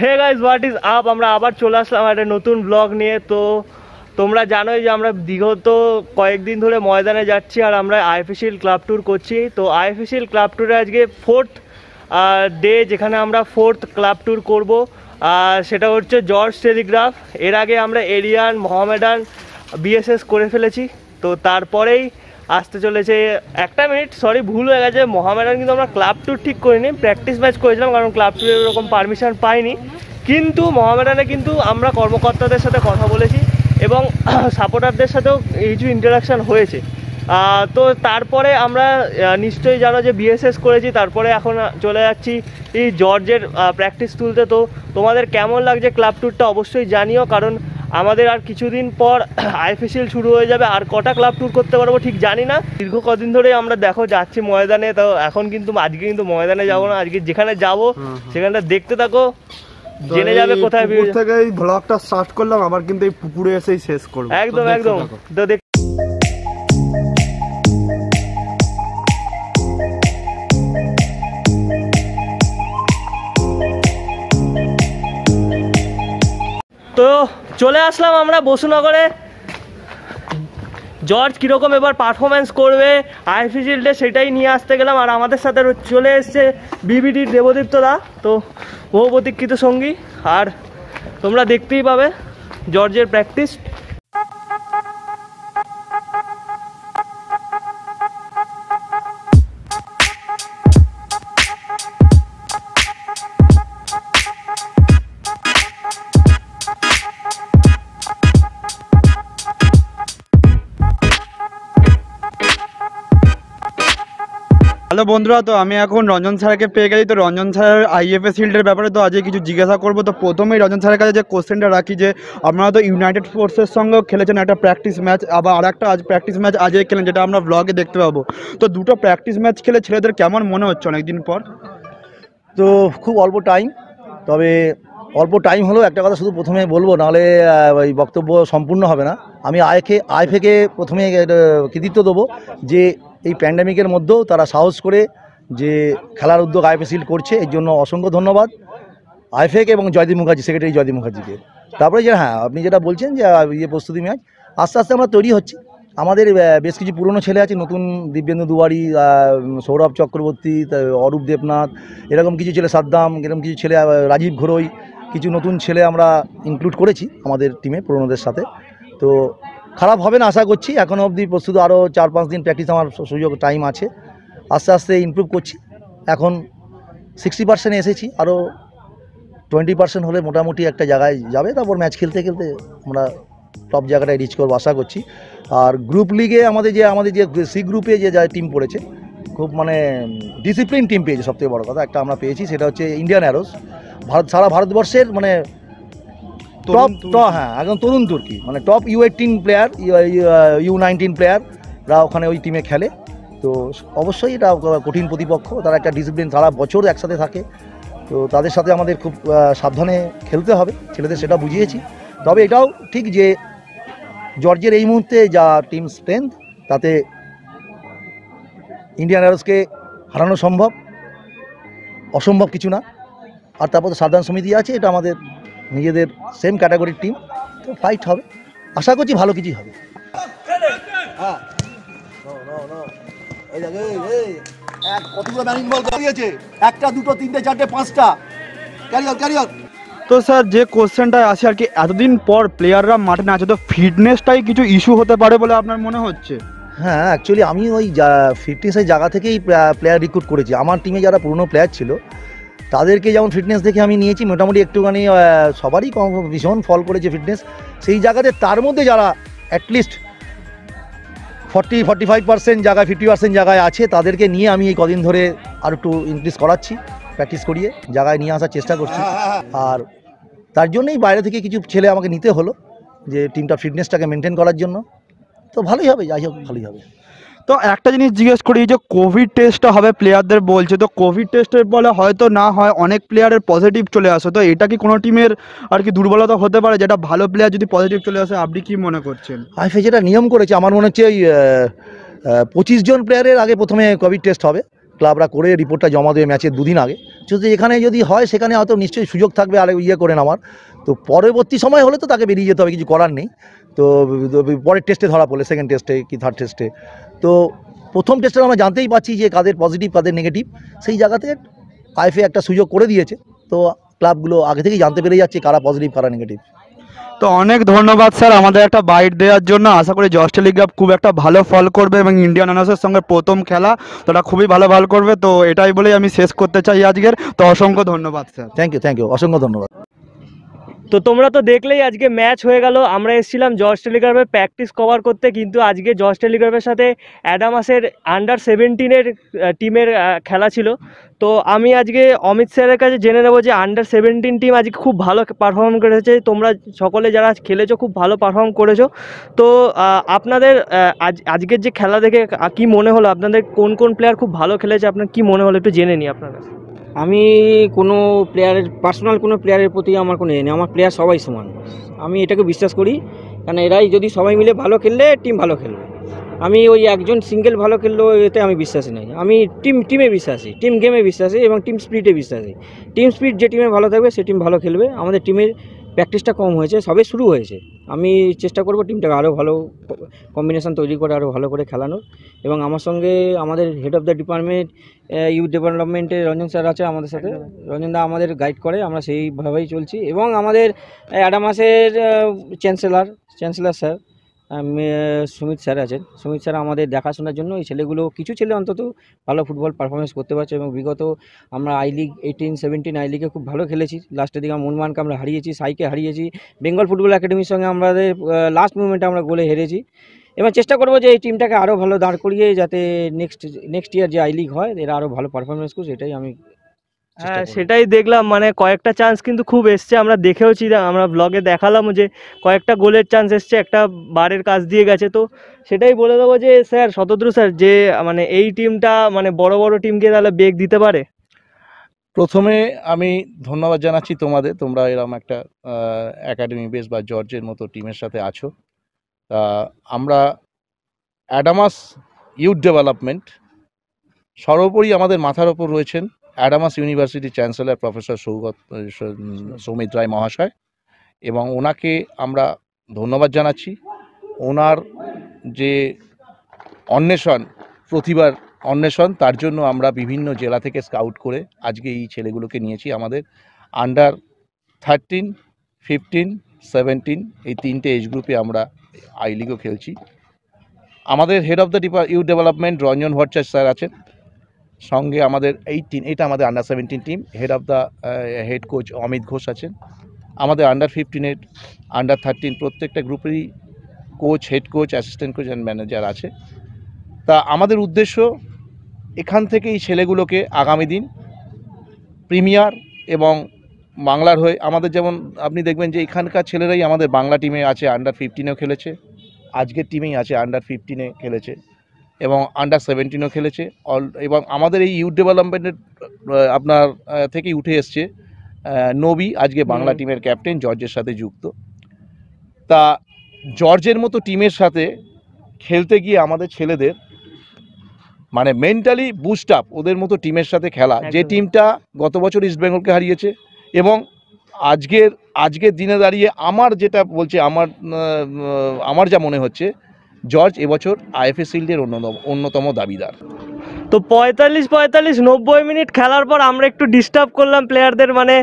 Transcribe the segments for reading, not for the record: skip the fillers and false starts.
Hey guys, what is up? আমরা আবার চলে আসলাম একটা নতুন ব্লগ নিয়ে। তো তোমরা জানোই যে আমরা বিগত কয়েকদিন ধরে ময়দানে যাচ্ছি আর আমরা আইএফএসএল ক্লাব ট্যুর করছি। তো আইএফএসএল ক্লাব ট্যুরে আজকে 4th ডে, যেখানে আমরা 4th ক্লাব ট্যুর করব। সেটা হচ্ছে জর্জ টেলিগ্রাফ। এর আগে আমরা এরিয়ান, মোহামেডান, বিএসএস করে ফেলেছি। তো তারপরেই আসতে চলেছে একটা মিনিট, সরি ভুল হয়ে গেছে, মোহামেডান কিন্তু আমরা ক্লাব ট্যুর ঠিক করিনি, প্র্যাকটিস ম্যাচ করেছিলাম, কারণ ক্লাব ট্যুরের এরকম পারমিশন পাইনি। কিন্তু মোহামেডানে কিন্তু আমরা কর্মকর্তাদের সাথে কথা বলেছি এবং সাপোর্টারদের সাথেও কিছু ইন্টারাকশান হয়েছে। তো তারপরে আমরা নিশ্চয়ই জানো যে বিএসএস করেছি, তারপরে এখন চলে যাচ্ছি এই জর্জের প্র্যাকটিস তুলতে। তো তোমাদের কেমন লাগছে ক্লাব ট্যুরটা অবশ্যই জানিও, কারণ আমাদের আর কিছুদিন পর আইএফএসএল শুরু হয়ে যাবে। আর কটা ক্লাব ট্যুর করতে পারবো ঠিক জানি না। দীর্ঘ কদিন ধরেই আমরা দেখো যাচ্ছি ময়দানে। তো এখন কিন্তু আজকে কিন্তু ময়দানে যাবো না, আজকে যেখানে যাব সেখানটা দেখতে থাকো, জেনে যাবে কোথায়। পুকুর থেকে এই ব্লগটা স্টার্ট করলাম, আবার কিন্তু এই পুকুরে এসেই শেষ করব। একদম একদম। তো দেখ, তো চলে আসলাম আমরা বসুনগরে। জর্জ কীরকম এবার পারফরমেন্স করবে আইএফএসএলে সেটাই নিয়ে আসতে গেলাম। আর আমাদের সাথে চলে এসছে বিবিডির দেবদীপ্ত দা, তো বহু প্রতীক্ষিত সঙ্গী। আর তোমরা দেখতেই পাবে জর্জের প্র্যাকটিস। হ্যালো বন্ধুরা, তো আমি এখন রঞ্জন স্যারকে পেয়ে গেছি। তো রঞ্জন স্যারের আইএফএসএলের ব্যাপারে তো আজকে কিছু জিজ্ঞাসা করবো। তো প্রথমেই রঞ্জন স্যারের কাছে যে কোশ্চেনটা রাখি, যে আপনারা তো ইউনাইটেড ফোর্সের সঙ্গেও খেলেছেন একটা প্র্যাকটিস ম্যাচ, আবার আরেকটা আজ প্র্যাকটিস ম্যাচ আজকে খেলেন, যেটা আমরা ব্লগে দেখতে পাবো। তো দুটো প্র্যাকটিস ম্যাচ খেলে ছেলেদের কেমন মনে হচ্ছে অনেকদিন পর? তো খুব অল্প টাইম, তবে অল্প টাইম হলেও একটা কথা শুধু প্রথমে বলবো, নাহলে ওই বক্তব্য সম্পূর্ণ হবে না। আমি আইএফএকে প্রথমে কৃতিত্ব দেবো যে এই প্যান্ডেমিকের মধ্যেও তারা সাহস করে যে খেলার উদ্যোগ আইএফএসএল করছে, এর জন্য অসংখ্য ধন্যবাদ আইএফএকে এবং জয়দীপ মুখার্জি, সেক্রেটারি জয়দীপ মুখার্জিকে। তারপরে যে হ্যাঁ, আপনি যেটা বলছেন যে প্রস্তুতি ম্যাচ আস্তে আস্তে আমরা তৈরি হচ্ছি। আমাদের বেশ কিছু পুরনো ছেলে আছে, নতুন দিব্যেন্দু দুয়ারি, সৌরভ চক্রবর্তী, অরূপ দেবনাথ, এরকম কিছু ছেলে, সাদ্দাম, এরকম কিছু ছেলে, রাজীব ঘোরই, কিছু নতুন ছেলে আমরা ইনক্লুড করেছি আমাদের টিমে পুরনোদের সাথে। তো খারাপ হবে না আশা করছি। এখনও অবধি প্রস্তুত, আরও 4-5 দিন প্র্যাকটিস আমার সুযোগ টাইম আছে। আস্তে আস্তে ইমপ্রুভ করছি। এখন 60% এসেছি, আরও 20% হলে মোটামুটি একটা জায়গায় যাবে। তারপর ম্যাচ খেলতে খেলতে আমরা টপ জায়গাটায় রিচ করবো আশা করছি। আর গ্রুপ লিগে আমাদের যে সি গ্রুপে যে যা টিম পড়েছে, খুব মানে ডিসিপ্লিন টিম পেয়েছে। সবথেকে বড় কথা একটা আমরা পেয়েছি, সেটা হচ্ছে ইন্ডিয়ান অ্যারোস। সারা ভারতবর্ষের মানে টপ, হ্যাঁ একদম তরুণ তুর্কি, মানে টপ U18 প্লেয়ার, U19 প্লেয়াররা ওখানে ওই টিমে খেলে। তো অবশ্যই এটা কঠিন প্রতিপক্ষ, তারা একটা ডিসিপ্লিন, সারা বছর একসাথে থাকে। তো তাদের সাথে আমাদের খুব সাবধানে খেলতে হবে, ছেলেদের সেটা বুঝিয়েছি। তবে এটাও ঠিক যে জর্জের এই মুহূর্তে যা টিম স্ট্রেংথ, তাতে ইন্ডিয়ান অ্যারোসকে হারানো সম্ভব, অসম্ভব কিছু না। আর তারপর তো সাধারণ সমিতি আছে, এটা আমাদের নিজেদের সেম ক্যাটাগরির টিম। তো ফাইট হবে, আশা করছি ভালো কিছুই হবে। কতগুলো ব্যাটিং বল দিয়েছে, 1টা 2টো 3টে 4টে 5টা, ক্যারিয়ার। তো স্যার, যে কোশ্চেনটা আছে আর কি, এতদিন পর প্লেয়াররা মাঠে না আছে, তো ফিটনেসটাই কিছু ইস্যু হতে পারে বলে আপনার মনে হচ্ছে? হ্যাঁ, অ্যাকচুয়ালি আমি ওই ফিটনেসের জায়গা থেকেই প্লেয়ার রিক্রুট করেছি। আমার টিমে যারা পুরনো প্লেয়ার ছিল তাদেরকে যেমন ফিটনেস দেখে আমি নিয়েছি, মোটামুটি একটুখানি সবারই ভীষণ ফল করেছে ফিটনেস। সেই জায়গাতে তার মধ্যে যারা অ্যাটলিস্ট 40-45% জায়গায়, 50% জায়গায় আছে, তাদেরকে নিয়ে আমি এই কদিন ধরে আর একটু ইনক্রিজ করাচ্ছি, প্র্যাকটিস করিয়ে জায়গায় নিয়ে আসার চেষ্টা করছি। আর তার জন্যই বাইরে থেকে কিছু ছেলে আমাকে নিতে হলো, যে টিমটা ফিটনেসটাকে মেনটেন করার জন্য। তো ভালোই হবে, যাই হোক ভালোই হবে। তো একটা জিনিস জিজ্ঞেস করি, যে কোভিড টেস্টটা হবে প্লেয়ারদের বলছে, তো কোভিড টেস্টের বলে হয়তো না হয় অনেক প্লেয়ারের পজিটিভ চলে আসে, তো এটা কি কোনো টিমের আর কি দুর্বলতা হতে পারে, যেটা ভালো প্লেয়ার যদি পজিটিভ চলে আসে? আপনি কি মনে করছেন? আইএফএ যেটা নিয়ম করেছে, আমার মনে হচ্ছে ওই 25 জন প্লেয়ারের আগে প্রথমে কোভিড টেস্ট হবে, ক্লাবরা করে রিপোর্টটা জমা দেবে ম্যাচের দুদিন আগে। যদি এখানে যদি হয় সেখানে হয়তো নিশ্চয়ই সুযোগ থাকবে আর করে নেওয়ার। তো পরবর্তী সময় হলে তো তাকে বেরিয়ে যেতে হবে, কিছু করার নেই। তো পরের টেস্টে ধরা পড়লে, সেকেন্ড টেস্টে কি থার্ড টেস্টে, তো প্রথম টেস্টে আমরা জানতেই পারছি যে কাদের পজিটিভ কাদের নেগেটিভ। সেই জায়গা থেকে আইএফএ একটা সুযোগ করে দিয়েছে, তো ক্লাবগুলো আগে থেকেই জানতে পেরে যাচ্ছে কারা পজিটিভ কারা নেগেটিভ। তো অনেক ধন্যবাদ স্যার আমাদের একটা বাইট দেওয়ার জন্য। আশা করি জর্জ টেলিগ্রাফ খুব একটা ভালো ফল করবে এবং ইন্ডিয়ান আনার্সের সঙ্গে প্রথম খেলা, তো ওটা খুবই ভালো করবে। তো এটাই বলেই আমি শেষ করতে চাই আজকের। তো অসংখ্য ধন্যবাদ স্যার। থ্যাংক ইউ, অসংখ্য ধন্যবাদ। তো তোমরা তো দেখলেই আজকে ম্যাচ হয়ে গেল। আমরা এসেছিলাম জর্জ টেলিগ্রাফের প্র্যাকটিস কভার করতে, কিন্তু আজকে জর্জ টেলিগ্রাফের সাথে অ্যাডামাসের আন্ডার 17-এর টিমের খেলা ছিল। তো আমি আজকে অমিত স্যারের কাছে জেনে নেবো যে আন্ডার 17 টিম আজকে খুব ভালো পারফর্ম করেছে। তোমরা সকলে যারা খেলেছো খুব ভালো পারফর্ম করেছো। তো আপনাদের আজকের যে খেলা দেখে কি মনে হলো? আপনাদের কোন কোন প্লেয়ার খুব ভালো খেলেছে, আপনার কি মনে হলো একটু জেনে নিই আপনার কাছে। আমি কোনো প্লেয়ারের পার্সোনাল কোনো প্লেয়ারের প্রতি আমার কোনো নেই, আমার প্লেয়ার সবাই সমান, আমি এটাকে বিশ্বাস করি। কারণ এরাই যদি সবাই মিলে ভালো খেললে টিম ভালো খেলবে। আমি ওই একজন সিঙ্গেল ভালো খেললো এতে আমি বিশ্বাসী নই। আমি টিমে বিশ্বাসী, টিম গেমে বিশ্বাসী এবং টিম স্পিরিটে বিশ্বাসী। টিম স্পিরিট যে টিমে ভালো থাকবে সে টিম ভালো খেলবে। আমাদের টিমের প্র্যাকটিসটা কম হয়েছে, সবে শুরু হয়েছে। আমি চেষ্টা করব টিমটাকে আরও ভালো কম্বিনেশন তৈরি করে আরও ভালো করে খেলানোর। এবং আমার সঙ্গে আমাদের head of the department youth ডেভেলপমেন্টের রঞ্জন স্যার আছে আমাদের সাথে। রঞ্জনদা আমাদের গাইড করে, আমরা সেইভাবেই চলছি। এবং আমাদের অ্যাডামাসের চ্যান্সেলর স্যার সুমিত স্যার আছেন। সুমিত স্যার আমাদের দেখাশোনার জন্য এই ছেলেগুলো, কিছু ছেলে অন্তত ভালো ফুটবল পারফরমেন্স করতে পারছে। এবং বিগত আমরা আই লিগ 18-17 আই লিগে খুব ভালো খেলেছি। লাস্টের দিকে মোহনবাগানকে আমরা হারিয়েছি, সাইকে হারিয়েছি, বেঙ্গল ফুটবল একাডেমির সঙ্গে আমাদের লাস্ট মুভমেন্টে আমরা গোলে হেরেছি। এবং চেষ্টা করবো যে এই টিমটাকে আরও ভালো দাঁড় করিয়ে যাতে নেক্সট ইয়ার যে আই লিগ হয় এরা আরও ভালো পারফরমেন্স করছে, এটাই আমি। হ্যাঁ, সেটাই দেখলাম, মানে কয়েকটা চান্স কিন্তু খুব এসছে, আমরা দেখেওছি, আমরা ব্লগে দেখালাম যে কয়েকটা গোলের চান্স এসছে, একটা বারের কাজ দিয়ে গেছে। তো সেটাই বলে দেবো যে স্যার, শতদ্রু স্যার, যে মানে এই টিমটা মানে বড় বড় টিমকে তাহলে বেগ দিতে পারে। প্রথমে আমি ধন্যবাদ জানাচ্ছি তোমাদের, তোমরা এরকম একটা একাডেমি বেস বা জর্জের মতো টিমের সাথে আছো। আমরা অ্যাডামাস ইউথ ডেভেলপমেন্ট, সর্বোপরি আমাদের মাথার ওপর রয়েছেন Adamas university chancellor professor Soumit Roy মহাশয়, এবং ওনাকে আমরা ধন্যবাদ জানাচ্ছি। ওনার যে অন্বেষণ, প্রতিভার অন্বেষণ, তার জন্য আমরা বিভিন্ন জেলা থেকে স্কাউট করে আজকে এই ছেলেগুলোকে নিয়েছি। আমাদের আন্ডার 13, 15, 17 এই তিনটে এজ গ্রুপে আমরা আই লিগও খেলছি। আমাদের head of the youth development Ranjan Bhattacharya sir আছেন, সঙ্গে আমাদের 18, এটা আমাদের under 17 team, head of the head coach Amit Ghosh আছেন। আমাদের আন্ডার 15, আন্ডার 13 প্রত্যেকটা গ্রুপেরই coach, head coach, assistant coach and manager আছে। তা আমাদের উদ্দেশ্য এখান থেকে এই ছেলেগুলোকে আগামী দিন প্রিমিয়ার এবং বাংলার হয়ে, আমাদের যেমন আপনি দেখবেন যে এখানকার ছেলেরাই আমাদের বাংলা টিমে আছে, আন্ডার 15-এও খেলেছে, আজকের টিমেই আছে, আন্ডার 15-এ খেলেছে এবং আন্ডার 17-ও খেলেছে। এবং আমাদের এই ইউথ ডেভেলপমেন্টের আপনার থেকেই উঠে এসছে নবী, আজকে বাংলা টিমের ক্যাপ্টেন, জর্জের সাথে যুক্ত। তা জর্জের মতো টিমের সাথে খেলতে গিয়ে আমাদের ছেলেদের মানে মেন্টালি বুস্ট আপ, ওদের মতো টিমের সাথে খেলা, যে টিমটা গত বছর ইস্টবেঙ্গলকে হারিয়েছে। এবং আজকের দিনে দাঁড়িয়ে আমার যেটা বলছে, আমার যা মনে হচ্ছে, জর্জ এবছর আইএফএ শিল্ডের অন্যতম দাবিদার। তো 45-90 মিনিট খেলার পর আমরা একটু ডিস্টার্ব করলাম প্লেয়ারদের, মানে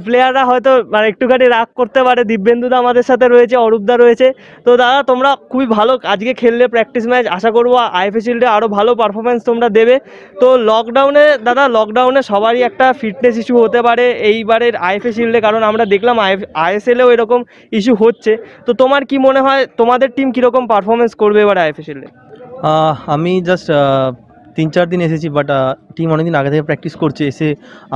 প্লেয়াররা হয়তো মানে একটুখানি রাগ করতে পারে। দিব্যেন্দুদা আমাদের সাথে রয়েছে, অরূপদা রয়েছে। তো দাদা, তোমরা খুবই ভালো আজকে খেললে প্র্যাকটিস ম্যাচ, আশা করবো আইএফএ শিল্ডে আরও ভালো পারফরমেন্স তোমরা দেবে। তো লকডাউনে সবারই একটা ফিটনেস ইস্যু হতে পারে এইবারের আইএফএ শিল্ডে, কারণ আমরা দেখলাম আইএসএলেও এরকম ইস্যু হচ্ছে। তো তোমার কি মনে হয় তোমাদের টিম কীরকম পারফরমেন্স করবে এবার আইএফএ শিল্ডে? আমি জাস্ট 3-4 দিন এসেছি, বাট টিম অনেকদিন আগে থেকে প্র্যাকটিস করছে। এসে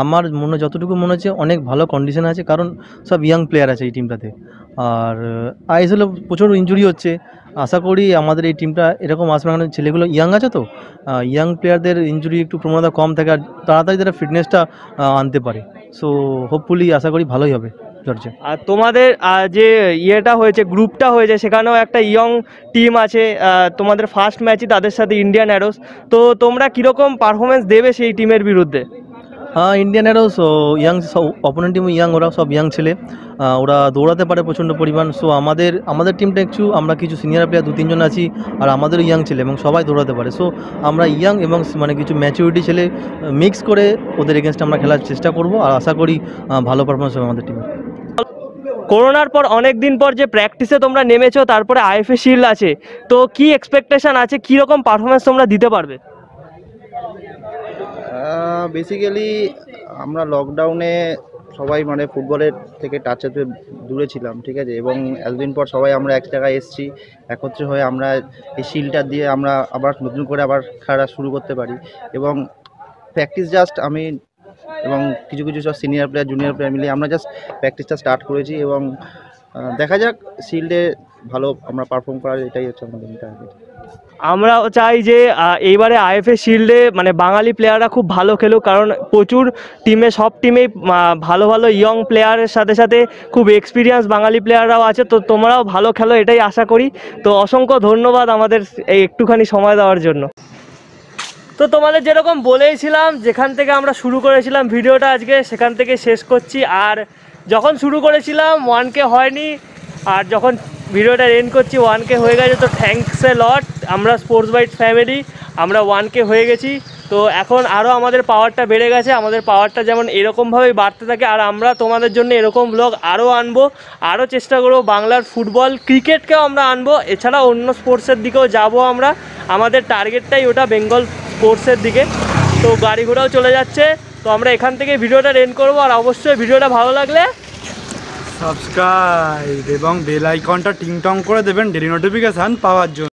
আমার যতটুকু মনে হচ্ছে অনেক ভালো কন্ডিশন আছে, কারণ সব ইয়াং প্লেয়ার আছে এই টিমটাতে। আর আইএসএলও প্রচুর ইনজুরি হচ্ছে। আশা করি আমাদের এই টিমটা এরকম আসবে, কারণ ছেলেগুলো ইয়াং আছে, তো ইয়াং প্লেয়ারদের ইনজুরি একটু প্রবণতা কম থাকে আর তাড়াতাড়ি তারা ফিটনেসটা আনতে পারে। সো হোপফুলি আশা করি ভালোই হবে। জর্জে। আর তোমাদের যে ইয়েটা হয়েছে, গ্রুপটা হয়েছে, সেখানেও একটা ইয়ং টিম আছে, তোমাদের ফার্স্ট ম্যাচই তাদের সাথে ইন্ডিয়ান অ্যারোস। তো তোমরা কীরকম পারফরমেন্স দেবে সেই টিমের বিরুদ্ধে? হ্যাঁ, Indian Arrows young, opponent team young, ওরা সব ইয়াং ছেলে, ওরা দৌড়াতে পারে প্রচণ্ড পরিমাণ। সো আমাদের টিমটা আমরা কিছু সিনিয়র প্লেয়ার 2-3 জন আছি, আর আমাদেরও ইয়াং ছেলে এবং সবাই দৌড়াতে পারে। সো আমরা ইয়াং এবং মানে কিছু ম্যাচুরিটি ছেলে মিক্স করে ওদের এগেনস্টে আমরা খেলার চেষ্টা করব, আর আশা করি ভালো পারফরমেন্স হবে আমাদের টিমের। করোনার পর অনেক দিন পর যে প্র্যাকটিসে তোমরা নেমেছো, তারপরে আইএফএ শিল্ড আছে, তো কি এক্সপেকটেশন আছে, কীরকম পারফরমেন্স তোমরা দিতে পারবে? বেসিক্যালি আমরা লকডাউনে সবাই মানে ফুটবলের থেকে টাচে দূরে ছিলাম, ঠিক আছে, এবং এতদিন পর সবাই আমরা এক জায়গায় এসেছি, একত্রে হয়ে আমরা এই শিলটা দিয়ে আমরা আবার নতুন করে আবার খেলা শুরু করতে পারি। এবং প্র্যাকটিস জাস্ট আমি এবং কিছু কিছু সব সিনিয়র প্লেয়ার জুনিয়র প্লেয়ার মিলে আমরা জাস্ট প্র্যাকটিসটা স্টার্ট করেছি, এবং দেখা যাক শিল্ডে ভালো আমরা পারফর্ম করার, এটাই হচ্ছে আমাদের টার্গেট। আমরাও চাই যে এইবারে আইএফএ শিল্ডে মানে বাঙালি প্লেয়াররা খুব ভালো খেলুক, কারণ প্রচুর টিমে, সব টিমেই ভালো ভালো ইয়ং প্লেয়ারের সাথে সাথে খুব এক্সপিরিয়েন্স বাঙালি প্লেয়াররাও আছে। তো তোমরাও ভালো খেলো, এটাই আশা করি। তো অসংখ্য ধন্যবাদ আমাদের এই একটুখানি সময় দেওয়ার জন্য। তো তোমাদের যেরকম বলেইছিলাম, যেখান থেকে আমরা শুরু করেছিলাম ভিডিওটা আজকে, সেখান থেকে শেষ করছি। আর যখন শুরু করেছিলাম 1K হয়নি, আর যখন ভিডিওটা এন্ড করছি 1K হয়ে গেছে। তো থ্যাঙ্কস এ লট, আমরা স্পোর্টস বাইট ফ্যামিলি, আমরা 1K হয়ে গেছি। তো এখন আরও আমাদের পাওয়ারটা বেড়ে গেছে, আমাদের পাওয়ারটা যেমন এরকমভাবেই বাড়তে থাকে, আর আমরা তোমাদের জন্য এরকম ব্লগ আরও আনবো, আরও চেষ্টা করবো বাংলার ফুটবল ক্রিকেটকেও আমরা আনবো, এছাড়া অন্য স্পোর্টসের দিকেও যাব আমরা। আমাদের টার্গেটটাই ওটা বেঙ্গল স্পোর্টসের দিকে। তো গাড়ি ঘোড়াও চলে যাচ্ছে, তো আমরা এখান থেকে ভিডিওটা এন্ড করবো। আর অবশ্যই ভিডিওটা ভালো লাগলে সাবস্ক্রাইব এবং বেল আইকনটা টিং টং করে দেবেন ডেলি নোটিফিকেশান পাওয়ার জন্য।